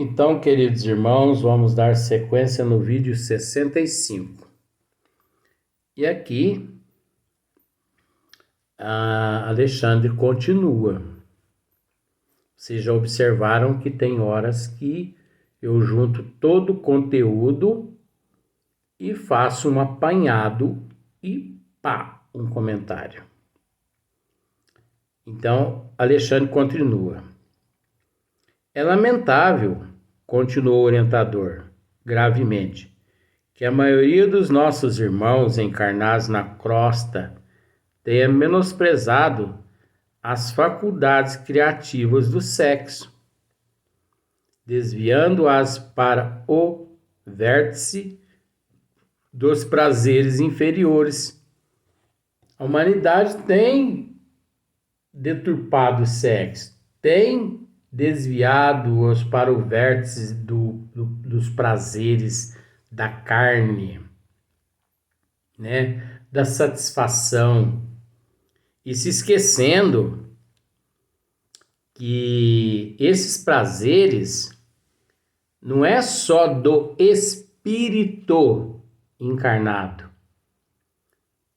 Então, queridos irmãos, vamos dar sequência no vídeo 65. E aqui, a Alexandre continua. Vocês já observaram que tem horas que eu junto todo o conteúdo e faço um apanhado e pá, um comentário. Então, Alexandre continua. É lamentável, continuou o orientador, gravemente, que a maioria dos nossos irmãos encarnados na crosta tenha menosprezado as faculdades criativas do sexo, desviando-as para o vértice dos prazeres inferiores. A humanidade tem deturpado o sexo, tem desviado-os para o vértice dos prazeres da carne, né? Da satisfação, e se esquecendo que esses prazeres não é só do espírito encarnado,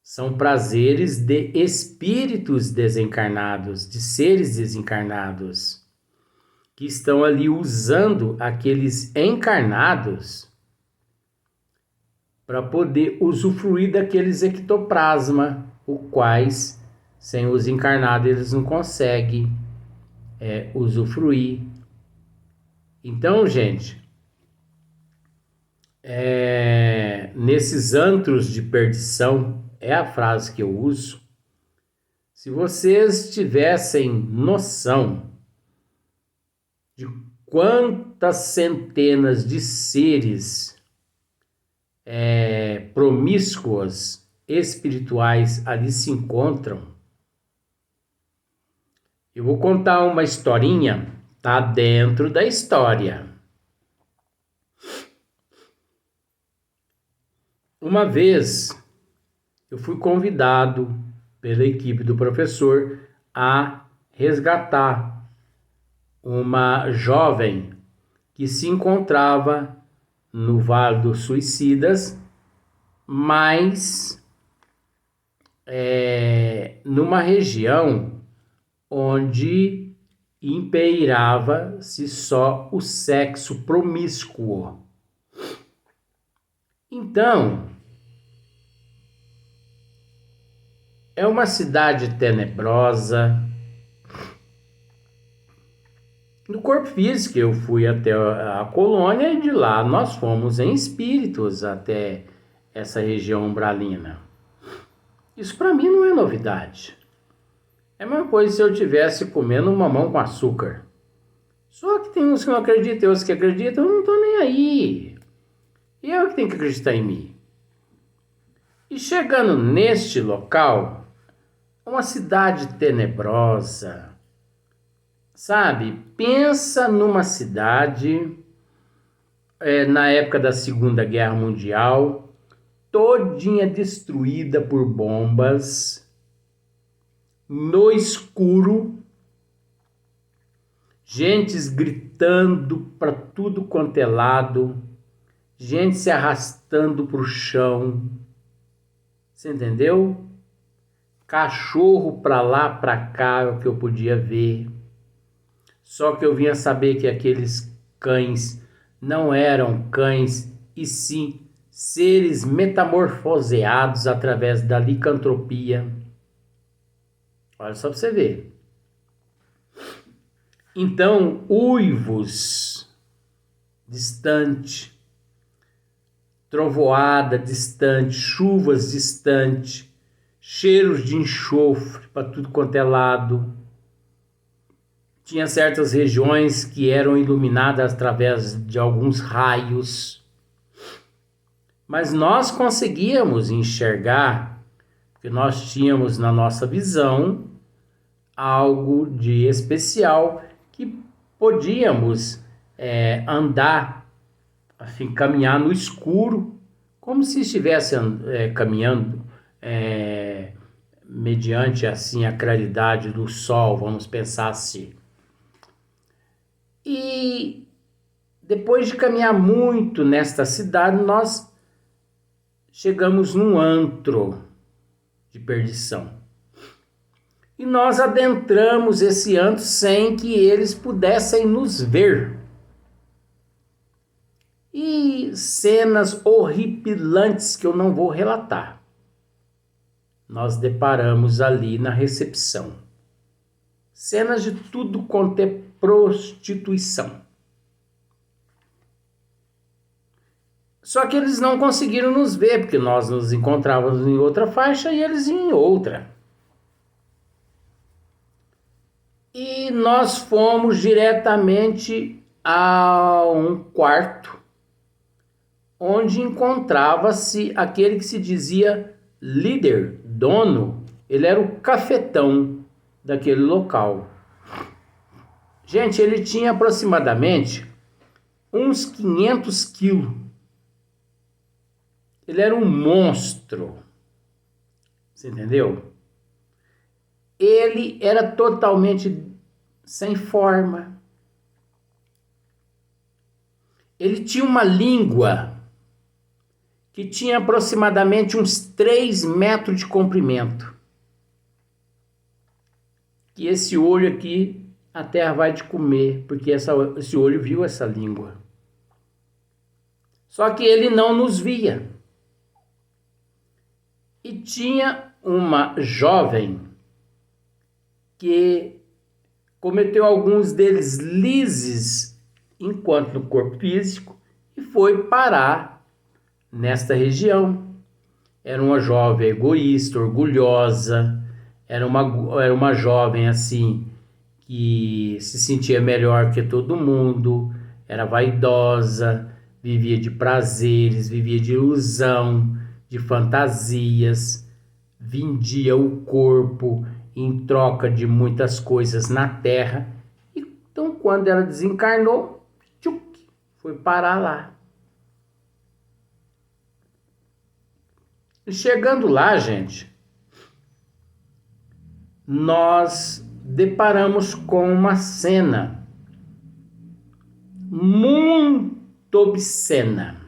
são prazeres de espíritos desencarnados, de seres desencarnados, que estão ali usando aqueles encarnados para poder usufruir daqueles ectoplasma, os quais, sem os encarnados, eles não conseguem usufruir. Então, gente, nesses antros de perdição, é a frase que eu uso, se vocês tivessem noção de quantas centenas de seres promíscuos espirituais ali se encontram, eu vou contar uma historinha, tá dentro da história. Uma vez eu fui convidado pela equipe do professor a resgatar uma jovem que se encontrava no Vale dos Suicidas, mas numa região onde imperava-se só o sexo promíscuo. Então, é uma cidade tenebrosa. No corpo físico, eu fui até a colônia e de lá nós fomos em espíritos até essa região umbralina. Isso para mim não é novidade. É a mesma coisa se eu estivesse comendo um mamão com açúcar. Só que tem uns que não acreditam e outros que acreditam, eu não estou nem aí. E eu que tenho que acreditar em mim. E chegando neste local, uma cidade tenebrosa, sabe? Pensa numa cidade na época da Segunda Guerra Mundial, todinha destruída por bombas, no escuro, gentes gritando para tudo quanto é lado, gente se arrastando para o chão, você entendeu? Cachorro para lá, para cá, é o que eu podia ver. Só que eu vinha saber que aqueles cães não eram cães, e sim seres metamorfoseados através da licantropia. Olha só para você ver. Então, uivos distante, trovoada distante, chuvas distante, cheiros de enxofre para tudo quanto é lado. Tinha certas regiões que eram iluminadas através de alguns raios. Mas nós conseguíamos enxergar, porque nós tínhamos na nossa visão algo de especial que podíamos andar, assim, caminhar no escuro, como se estivesse caminhando mediante assim a claridade do sol, vamos pensar assim. E Depois de caminhar muito nesta cidade, nós chegamos num antro de perdição. E nós adentramos esse antro sem que eles pudessem nos ver. E cenas horripilantes que eu não vou relatar. Nós deparamos ali na recepção. Cenas de tudo quanto é prostituição. Só que eles não conseguiram nos ver, porque nós nos encontrávamos em outra faixa e eles em outra. E nós fomos diretamente a um quarto, onde encontrava-se aquele que se dizia líder, dono. Ele era o cafetão daquele local. Gente, ele tinha aproximadamente uns 500 quilos. Ele era um monstro. Você entendeu? Ele era totalmente sem forma. Ele tinha uma língua que tinha aproximadamente uns 3 metros de comprimento. E esse olho aqui, a terra vai te comer, porque esse olho viu essa língua. Só que ele não nos via. E tinha uma jovem que cometeu alguns deslizes enquanto no corpo físico e foi parar nesta região. Era uma jovem egoísta, orgulhosa, era uma jovem assim que se sentia melhor que todo mundo, era vaidosa, vivia de prazeres, vivia de ilusão, de fantasias, vendia o corpo em troca de muitas coisas na terra. Então, quando ela desencarnou, foi parar lá. E chegando lá, gente, nós deparamos com uma cena muito obscena.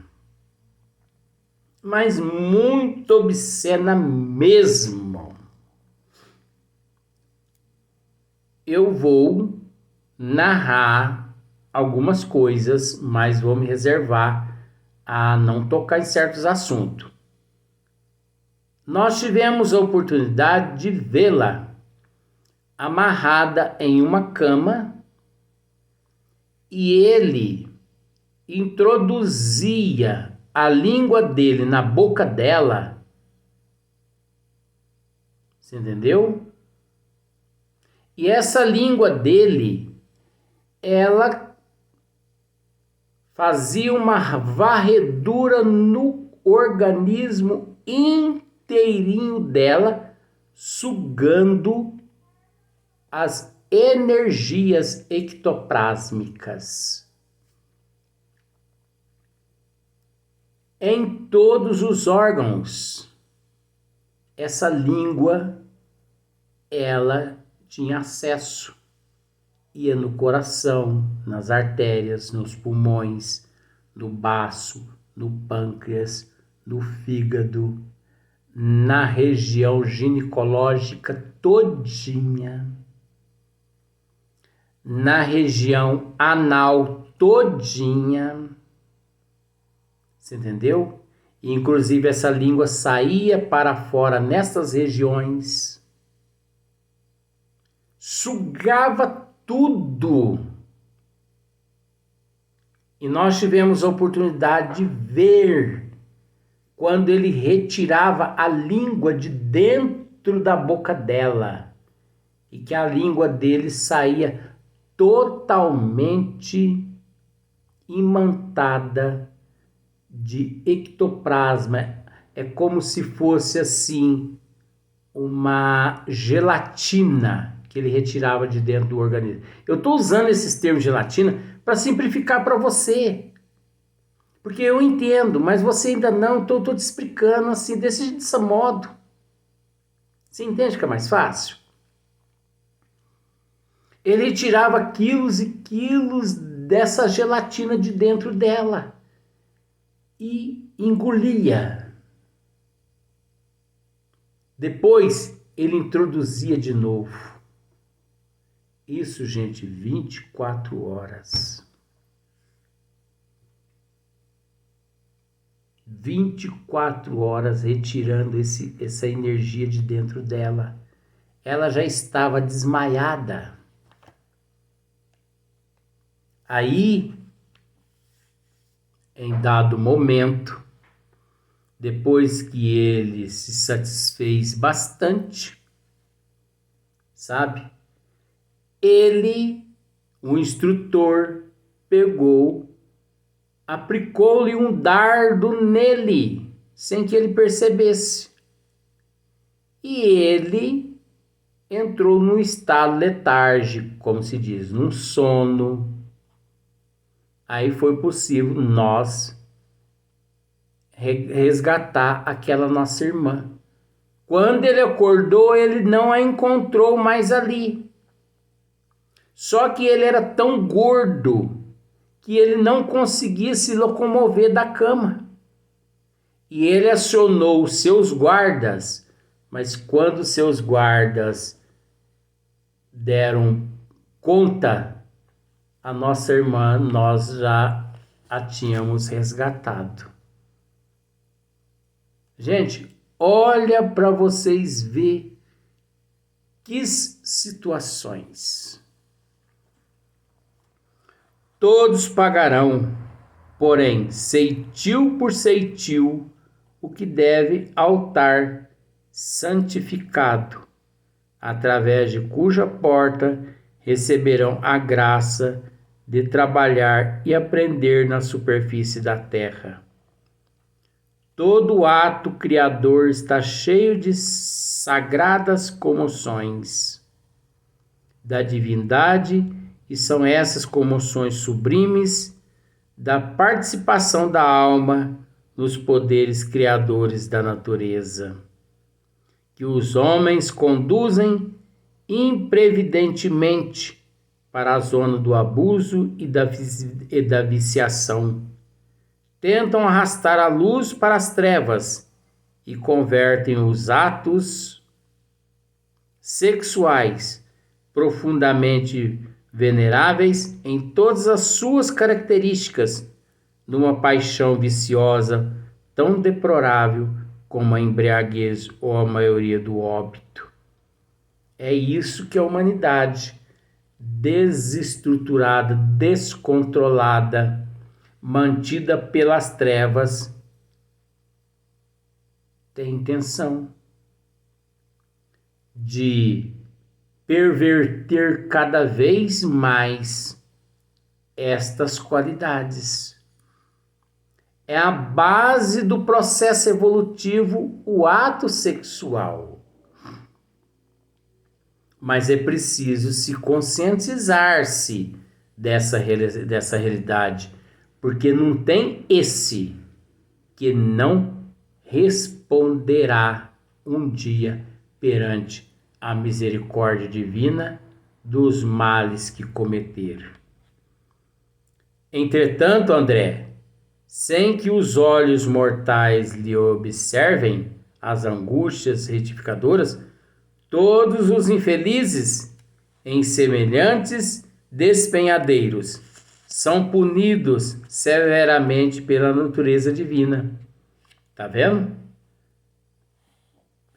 Mas muito obscena mesmo. Eu vou narrar algumas coisas, mas vou me reservar a não tocar em certos assuntos. Nós tivemos a oportunidade de vê-la amarrada em uma cama e ele introduzia a língua dele na boca dela. Você entendeu? E essa língua dele, ela fazia uma varredura no organismo inteirinho dela, sugando as energias ectoplásmicas em todos os órgãos. Essa língua, ela tinha acesso. Ia no coração, nas artérias, nos pulmões, no baço, no pâncreas, no fígado, na região ginecológica todinha, na região anal todinha. Você entendeu? E, inclusive, essa língua saía para fora nessas regiões, sugava tudo. E nós tivemos a oportunidade de ver quando ele retirava a língua de dentro da boca dela e que a língua dele saía totalmente imantada de ectoplasma. É como se fosse assim uma gelatina que ele retirava de dentro do organismo. Eu estou usando esses termos gelatina para simplificar para você, porque eu entendo, mas você ainda não. Estou te explicando assim desse modo. Você entende que é mais fácil? Ele tirava quilos e quilos dessa gelatina de dentro dela e engolia. Depois ele introduzia de novo. Isso, gente, 24 horas. 24 horas retirando essa energia de dentro dela. Ela já estava desmaiada. Aí, em dado momento, depois que ele se satisfez bastante, sabe? O instrutor, pegou, aplicou-lhe um dardo nele, sem que ele percebesse. E ele entrou num estado letárgico, como se diz, num sono. Aí foi possível nós resgatar aquela nossa irmã. Quando ele acordou, ele não a encontrou mais ali. Só que ele era tão gordo que ele não conseguia se locomover da cama. E ele acionou os seus guardas, mas quando seus guardas deram conta, a nossa irmã, nós já a tínhamos resgatado. Gente, olha para vocês ver que situações. Todos pagarão, porém, ceitil por ceitil, o que deve altar santificado, através de cuja porta receberão a graça de trabalhar e aprender na superfície da terra. Todo ato criador está cheio de sagradas comoções da divindade, e são essas comoções sublimes da participação da alma nos poderes criadores da natureza, que os homens conduzem imprevidentemente para a zona do abuso e da viciação. Tentam arrastar a luz para as trevas e convertem os atos sexuais profundamente veneráveis em todas as suas características numa paixão viciosa tão deplorável como a embriaguez ou a maioria do óbito. É isso que a humanidade, desestruturada, descontrolada, mantida pelas trevas, tem intenção de perverter cada vez mais estas qualidades. É a base do processo evolutivo, o ato sexual. Mas é preciso se conscientizar-se dessa realidade, porque não tem esse que não responderá um dia perante a misericórdia divina dos males que cometer. Entretanto, André, sem que os olhos mortais lhe observem as angústias retificadoras, todos os infelizes, em semelhantes despenhadeiros, são punidos severamente pela natureza divina. Tá vendo?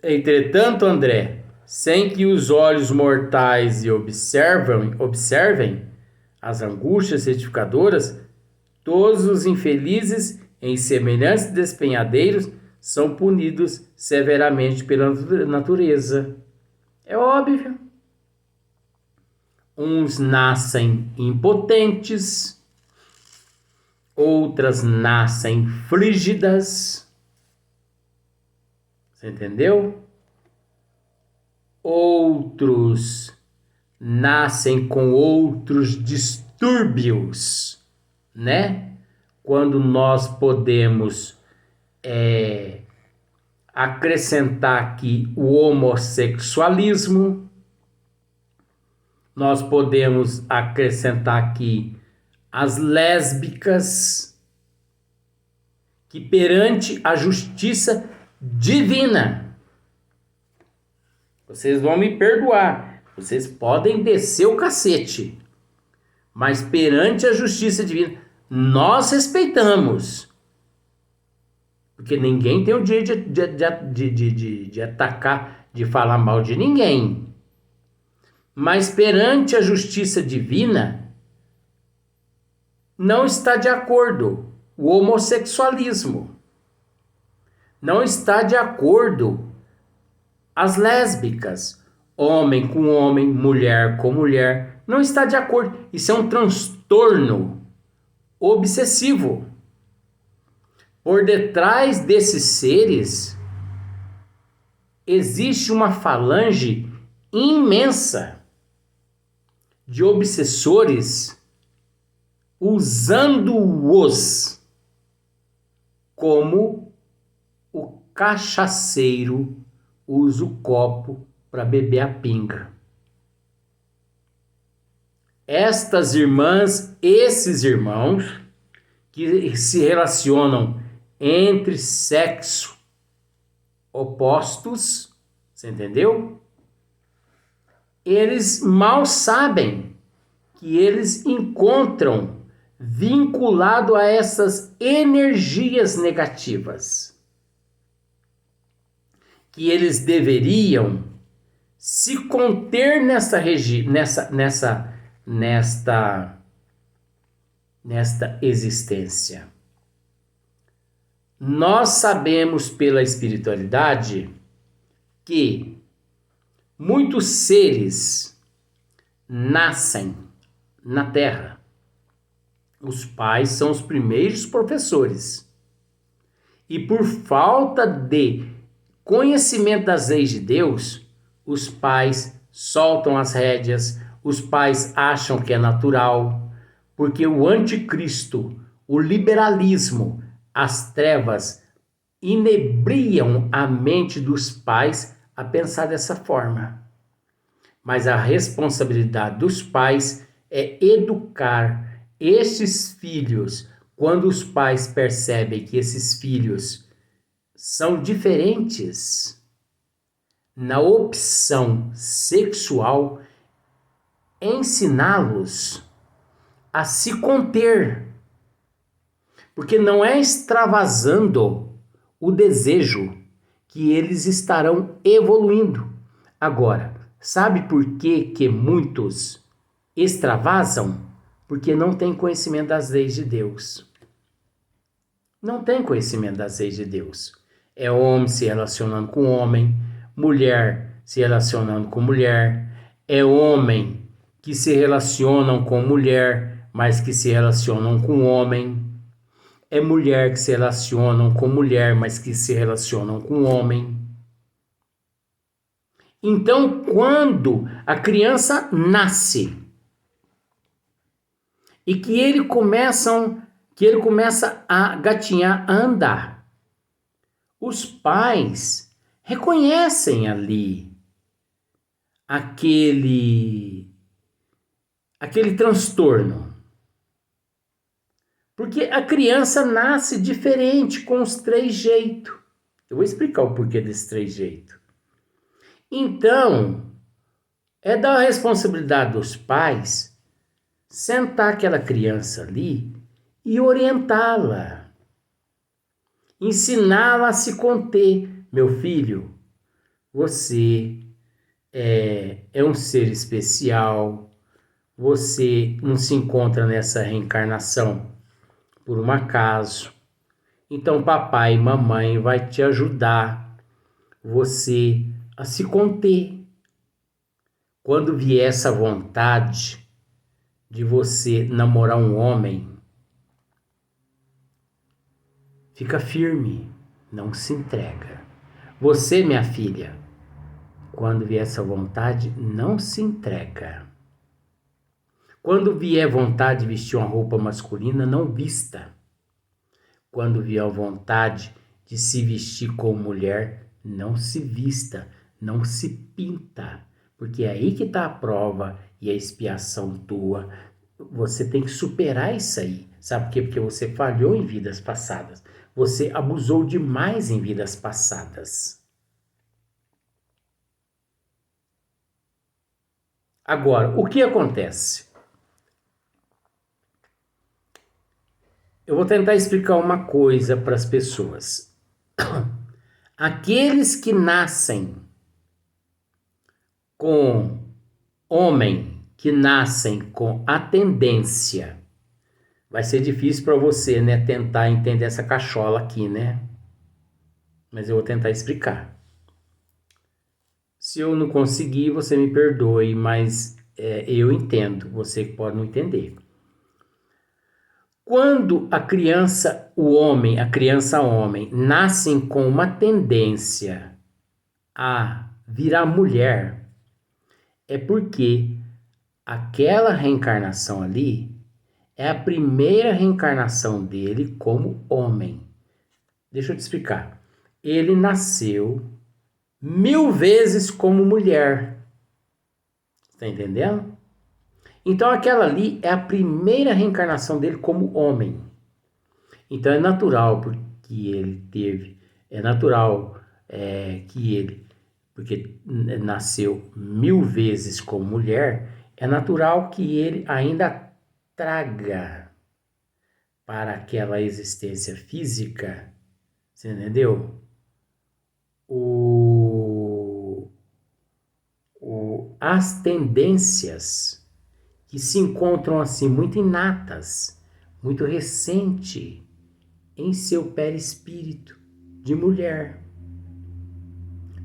Entretanto, André, sem que os olhos mortais lhe observem as angústias retificadoras, todos os infelizes, em semelhantes despenhadeiros, são punidos severamente pela natureza. É óbvio. Uns nascem impotentes, outras nascem frígidas. Você entendeu? Outros nascem com outros distúrbios, né? Quando nós podemos acrescentar aqui o homossexualismo, nós podemos acrescentar aqui as lésbicas, que perante a justiça divina, vocês vão me perdoar, vocês podem descer o cacete, mas perante a justiça divina, nós respeitamos. Porque ninguém tem o direito de atacar, de falar mal de ninguém. Mas perante a justiça divina, não está de acordo o homossexualismo. Não está de acordo as lésbicas, homem com homem, mulher com mulher. Não está de acordo. Isso é um transtorno obsessivo. Por detrás desses seres existe uma falange imensa de obsessores usando-os como o cachaceiro usa o copo para beber a pinga. Estas irmãs, esses irmãos que se relacionam entre sexo opostos, você entendeu? Eles mal sabem que eles encontram vinculado a essas energias negativas, que eles deveriam se conter nesta existência. Nós sabemos pela espiritualidade que muitos seres nascem na Terra. Os pais são os primeiros professores. E por falta de conhecimento das leis de Deus, os pais soltam as rédeas, os pais acham que é natural, porque o anticristo, o liberalismo, as trevas inebriam a mente dos pais a pensar dessa forma. Mas a responsabilidade dos pais é educar esses filhos. Quando os pais percebem que esses filhos são diferentes na opção sexual, ensiná-los a se conter. Porque não é extravasando o desejo que eles estarão evoluindo. Agora, sabe por que muitos extravasam? Porque não têm conhecimento das leis de Deus. Não tem conhecimento das leis de Deus. É homem se relacionando com homem, mulher se relacionando com mulher, é homem que se relacionam com mulher, mas que se relacionam com homem. É mulher que se relacionam com mulher, mas que se relacionam com homem. Então, quando a criança nasce e que ele começa a gatinhar, a andar, os pais reconhecem ali aquele transtorno. Porque a criança nasce diferente, com os 3 jeitos. Eu vou explicar o porquê desses 3 jeitos. Então, é da responsabilidade dos pais sentar aquela criança ali e orientá-la. Ensiná-la a se conter. Meu filho, você é um ser especial. Você não se encontra nessa reencarnação por um acaso. Então papai e mamãe vai te ajudar você a se conter. Quando vier essa vontade de você namorar um homem, fica firme, não se entrega. Você, minha filha, quando vier essa vontade, não se entrega. Quando vier vontade de vestir uma roupa masculina, não vista. Quando vier vontade de se vestir como mulher, não se vista, não se pinta. Porque é aí que está a prova e a expiação tua você tem que superar isso aí. Sabe por quê? Porque você falhou em vidas passadas. Você abusou demais em vidas passadas. Agora, o que acontece? Eu vou tentar explicar uma coisa para as pessoas. Aqueles que nascem com homem, que nascem com a tendência, vai ser difícil para você, né, tentar entender essa cachola aqui, né? Mas eu vou tentar explicar. Se eu não conseguir, você me perdoe, mas eu entendo, você pode não entender. Quando a criança homem, nascem com uma tendência a virar mulher, é porque aquela reencarnação ali é a primeira reencarnação dele como homem. Deixa eu te explicar. Ele nasceu 1000 vezes como mulher. Está entendendo? Então aquela ali é a primeira reencarnação dele como homem. Então é natural porque ele teve, é natural que ele, porque nasceu 1000 vezes como mulher, é natural que ele ainda traga para aquela existência física, você entendeu? As tendências que se encontram assim muito inatas, muito recente em seu perispírito de mulher,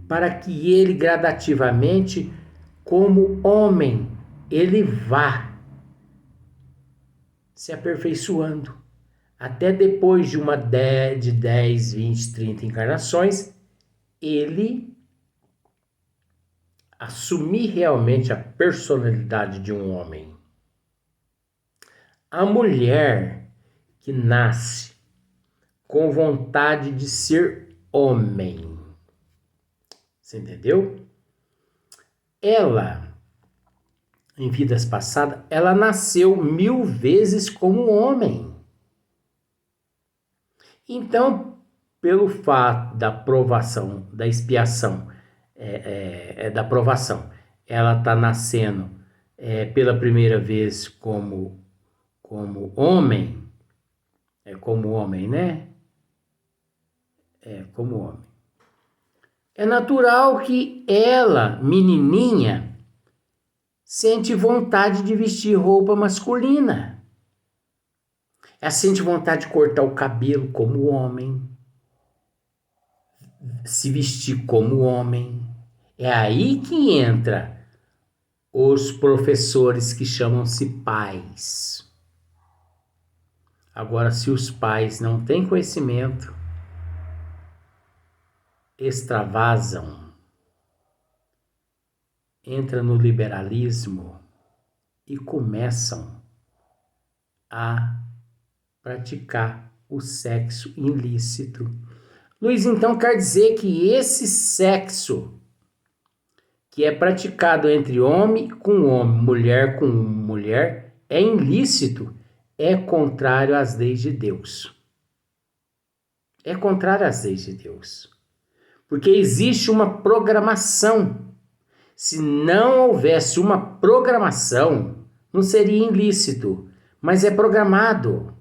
para que ele gradativamente, como homem, ele vá se aperfeiçoando até depois de 10, 20, 30 encarnações, ele assumir realmente a personalidade de um homem. A mulher que nasce com vontade de ser homem, você entendeu? Ela, em vidas passadas, ela nasceu 1000 vezes como homem. Então, pelo fato da provação, da expiação, da provação, ela está nascendo pela primeira vez como homem, como homem, né? Como homem. É natural que ela, menininha, sente vontade de vestir roupa masculina. Ela sente vontade de cortar o cabelo como homem, se vestir como homem. É aí que entra os professores que chamam-se pais. Agora, se os pais não têm conhecimento, extravasam, entram no liberalismo e começam a praticar o sexo ilícito. Luiz, então quer dizer que esse sexo que é praticado entre homem com homem, mulher com mulher, é ilícito, é contrário às leis de Deus. É contrário às leis de Deus. Porque existe uma programação. Se não houvesse uma programação, não seria ilícito, mas é programado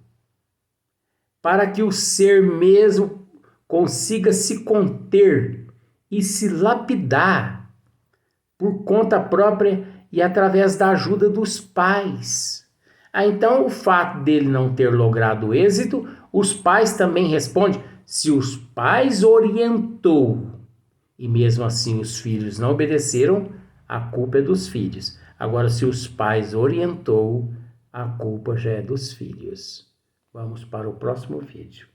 para que o ser mesmo consiga se conter e se lapidar por conta própria e através da ajuda dos pais. Então, o fato dele não ter logrado êxito, os pais também respondem. Se os pais orientou e mesmo assim os filhos não obedeceram, a culpa é dos filhos. Agora, se os pais orientou, a culpa já é dos filhos. Vamos para o próximo vídeo.